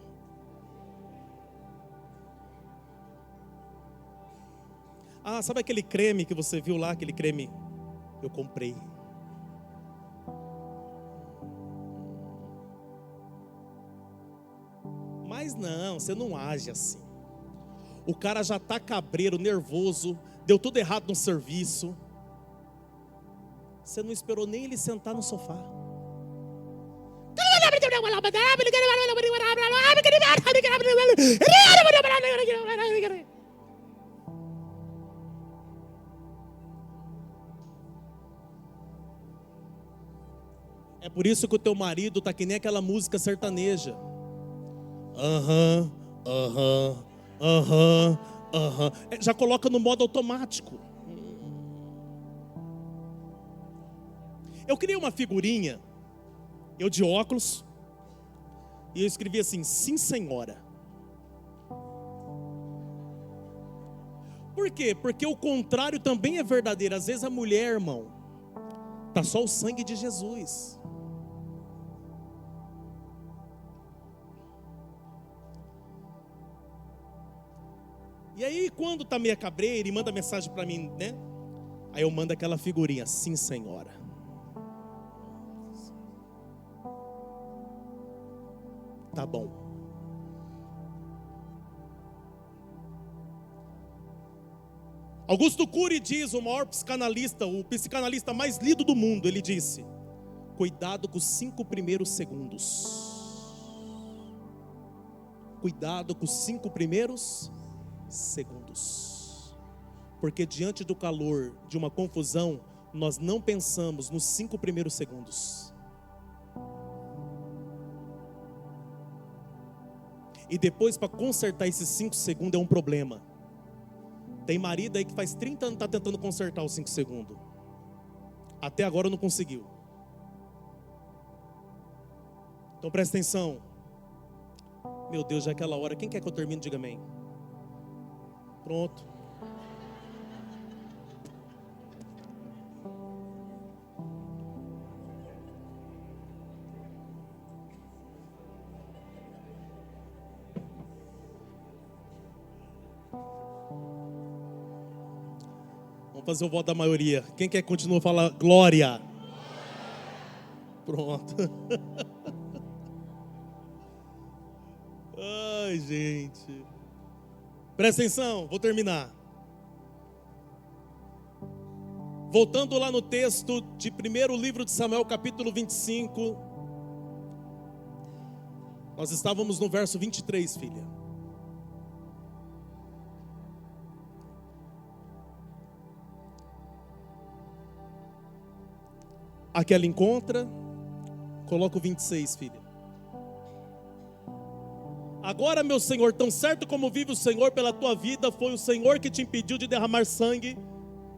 Speaker 1: Ah, sabe aquele creme que você viu lá? Aquele creme, eu comprei. Mas não, você não age assim. O cara já está cabreiro, nervoso, deu tudo errado no serviço. Você não esperou nem ele sentar no sofá. É por isso que o teu marido está que nem aquela música sertaneja. Já coloca no modo automático. Eu criei uma figurinha, eu de óculos, e eu escrevi assim: sim, senhora. Por quê? Porque o contrário também é verdadeiro. Às vezes a mulher, irmão, tá só o sangue de Jesus. E aí quando tá meia cabreira e manda mensagem para mim, né? Aí eu mando aquela figurinha: sim, senhora. Tá bom. Augusto Cury diz, o maior psicanalista, o psicanalista mais lido do mundo, ele disse: cuidado com os 5 primeiros segundos. Cuidado com os 5 primeiros segundos. Porque diante do calor de uma confusão, nós não pensamos nos 5 primeiros segundos. E depois, para consertar esses 5 segundos é um problema. Tem marido aí que faz 30 anos está tentando consertar os 5 segundos. Até agora não conseguiu. Então presta atenção. Meu Deus, já é aquela hora. Quem quer que eu termine? Diga amém. Pronto. Fazer o voto da maioria. Quem quer que continue a falar glória? Pronto. Ai, gente. Presta atenção, vou terminar. Voltando lá no texto de 1º livro de Samuel, capítulo 25. Nós estávamos no verso 23, filha. Aqui ela encontra, coloca o 26, filha. Agora, meu Senhor, tão certo como vive o Senhor pela tua vida, foi o Senhor que te impediu de derramar sangue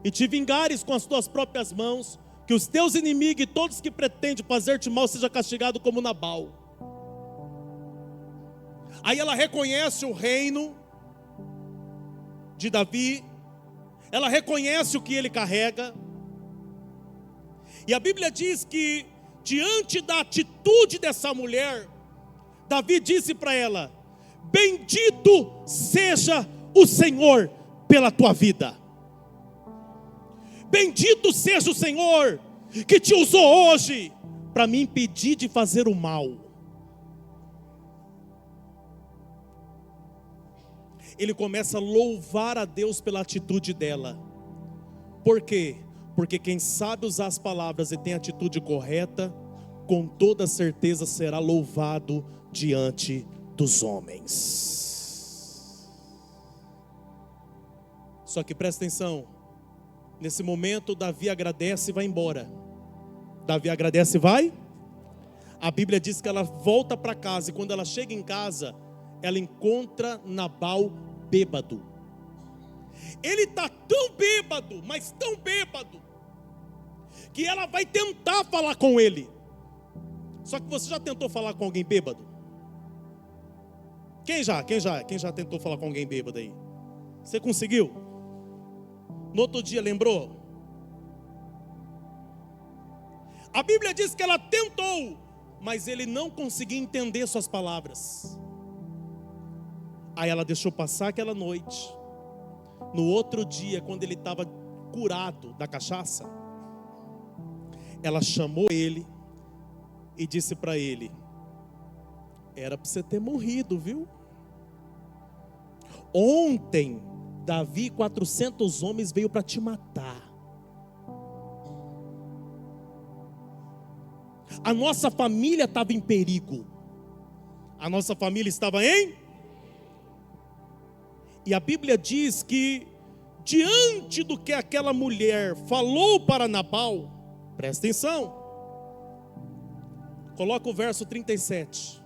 Speaker 1: e te vingares com as tuas próprias mãos, que os teus inimigos e todos que pretendem fazer-te mal seja castigado como Nabal. Aí ela reconhece o reino de Davi, ela reconhece o que ele carrega. E a Bíblia diz que, diante da atitude dessa mulher, Davi disse para ela: bendito seja o Senhor pela tua vida. Bendito seja o Senhor que te usou hoje para me impedir de fazer o mal. Ele começa a louvar a Deus pela atitude dela. Por quê? Porque quem sabe usar as palavras e tem a atitude correta, com toda certeza será louvado diante dos homens. Só que presta atenção, nesse momento Davi agradece e vai embora. Davi agradece e vai. A Bíblia diz que ela volta para casa, e quando ela chega em casa, ela encontra Nabal bêbado. Ele está tão bêbado, mas tão bêbado, que ela vai tentar falar com ele. Só que você já tentou falar com alguém bêbado? Quem já tentou falar com alguém bêbado aí? Você conseguiu? No outro dia lembrou? A Bíblia diz que ela tentou, mas ele não conseguia entender suas palavras. Aí ela deixou passar aquela noite. No outro dia, quando ele estava curado da cachaça, ela chamou ele e disse para ele: era para você ter morrido, viu? Ontem, Davi, 400 homens veio para te matar. A nossa família estava em perigo. A nossa família estava em... E a Bíblia diz que, diante do que aquela mulher falou para Nabal, presta atenção, coloca o verso 37.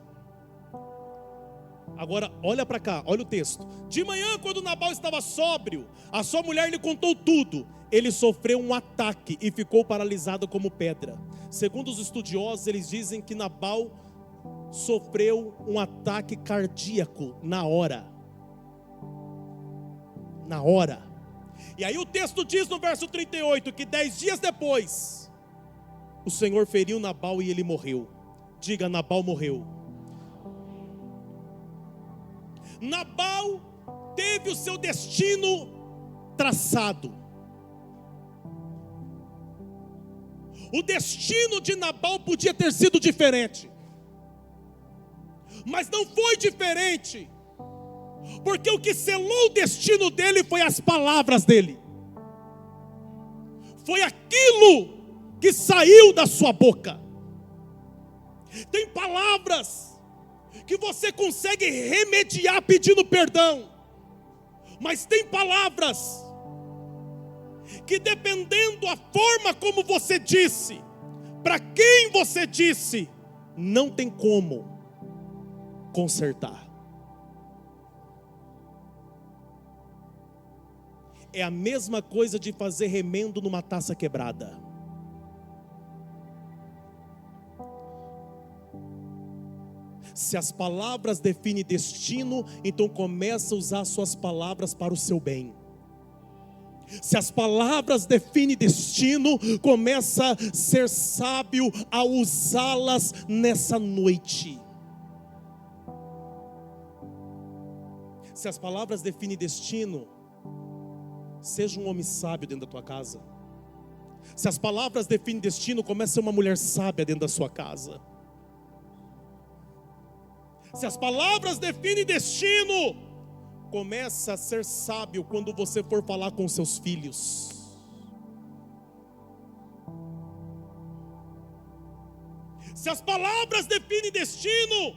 Speaker 1: Agora, olha para cá, olha o texto. De manhã, quando Nabal estava sóbrio, a sua mulher lhe contou tudo. Ele sofreu um ataque e ficou paralisado como pedra. Segundo os estudiosos, eles dizem que Nabal sofreu um ataque cardíaco na hora. Na hora. E aí o texto diz no verso 38 que 10 dias depois, o Senhor feriu Nabal e ele morreu. Diga: Nabal morreu. Nabal teve o seu destino traçado. O destino de Nabal podia ter sido diferente, mas não foi diferente, porque o que selou o destino dele foi as palavras dele. Foi aquilo que saiu da sua boca. Tem palavras que você consegue remediar pedindo perdão, mas tem palavras que, dependendo da forma como você disse, para quem você disse, não tem como consertar. É a mesma coisa de fazer remendo numa taça quebrada. Se as palavras definem destino, então começa a usar suas palavras para o seu bem. Se as palavras definem destino, começa a ser sábio a usá-las nessa noite. Se as palavras definem destino, seja um homem sábio dentro da tua casa. Se as palavras definem destino, comece a ser uma mulher sábia dentro da sua casa. Se as palavras definem destino, começa a ser sábio quando você for falar com seus filhos. Se as palavras definem destino,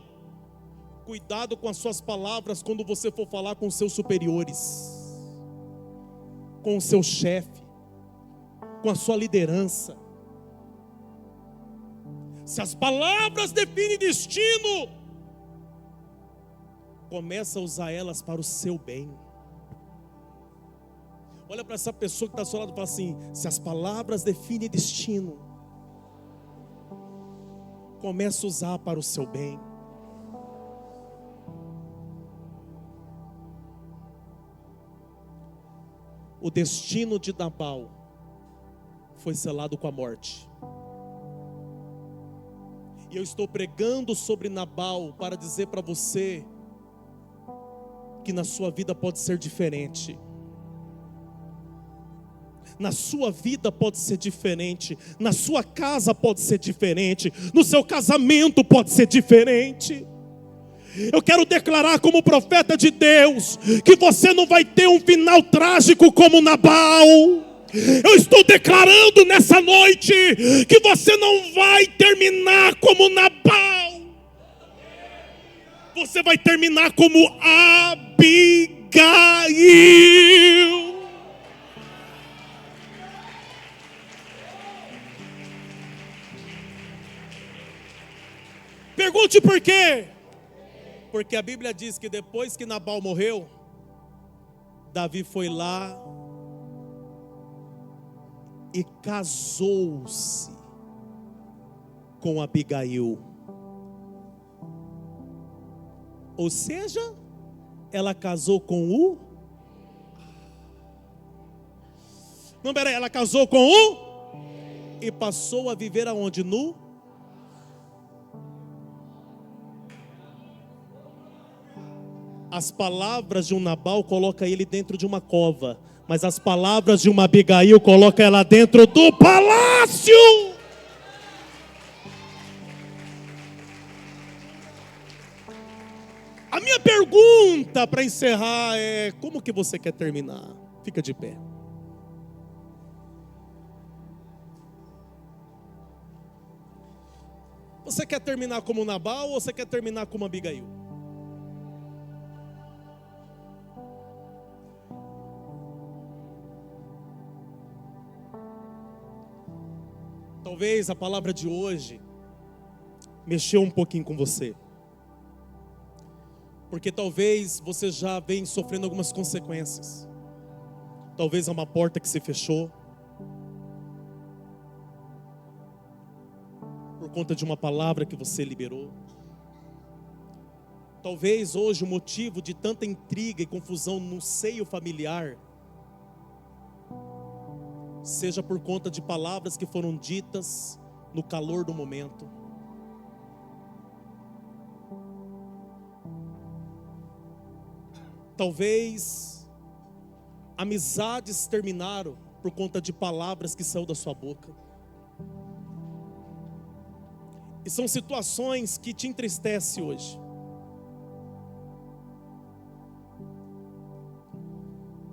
Speaker 1: cuidado com as suas palavras quando você for falar com seus superiores, com o seu chefe, com a sua liderança. Se as palavras definem destino, começa a usar elas para o seu bem. Olha para essa pessoa que está ao seu lado e fala assim: se as palavras definem destino, começa a usar para o seu bem. O destino de Nabal foi selado com a morte. E eu estou pregando sobre Nabal para dizer para você que na sua vida pode ser diferente. Na sua vida pode ser diferente. Na sua casa pode ser diferente. No seu casamento pode ser diferente. Eu quero declarar como profeta de Deus que você não vai ter um final trágico como Nabal. Eu estou declarando nessa noite que você não vai terminar como Nabal. Você vai terminar como Abigail. Pergunte por quê? Porque a Bíblia diz que depois que Nabal morreu, Davi foi lá e casou-se com Abigail. Ou seja, ela casou com o... Não, peraí, ela casou com o... E passou a viver aonde? As palavras de um Nabal colocam ele dentro de uma cova, mas as palavras de uma Abigail colocam ela dentro do palácio. A minha pergunta para encerrar é: como que você quer terminar? Fica de pé. Você quer terminar como Nabal ou você quer terminar como Abigail? Talvez a palavra de hoje mexeu um pouquinho com você. Porque talvez você já vem sofrendo algumas consequências. Talvez é uma porta que se fechou por conta de uma palavra que você liberou. Talvez hoje o motivo de tanta intriga e confusão no seio familiar seja por conta de palavras que foram ditas no calor do momento. Talvez amizades terminaram por conta de palavras que saíram da sua boca. E são situações que te entristecem hoje.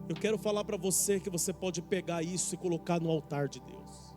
Speaker 1: Eu quero falar para você que você pode pegar isso e colocar no altar de Deus.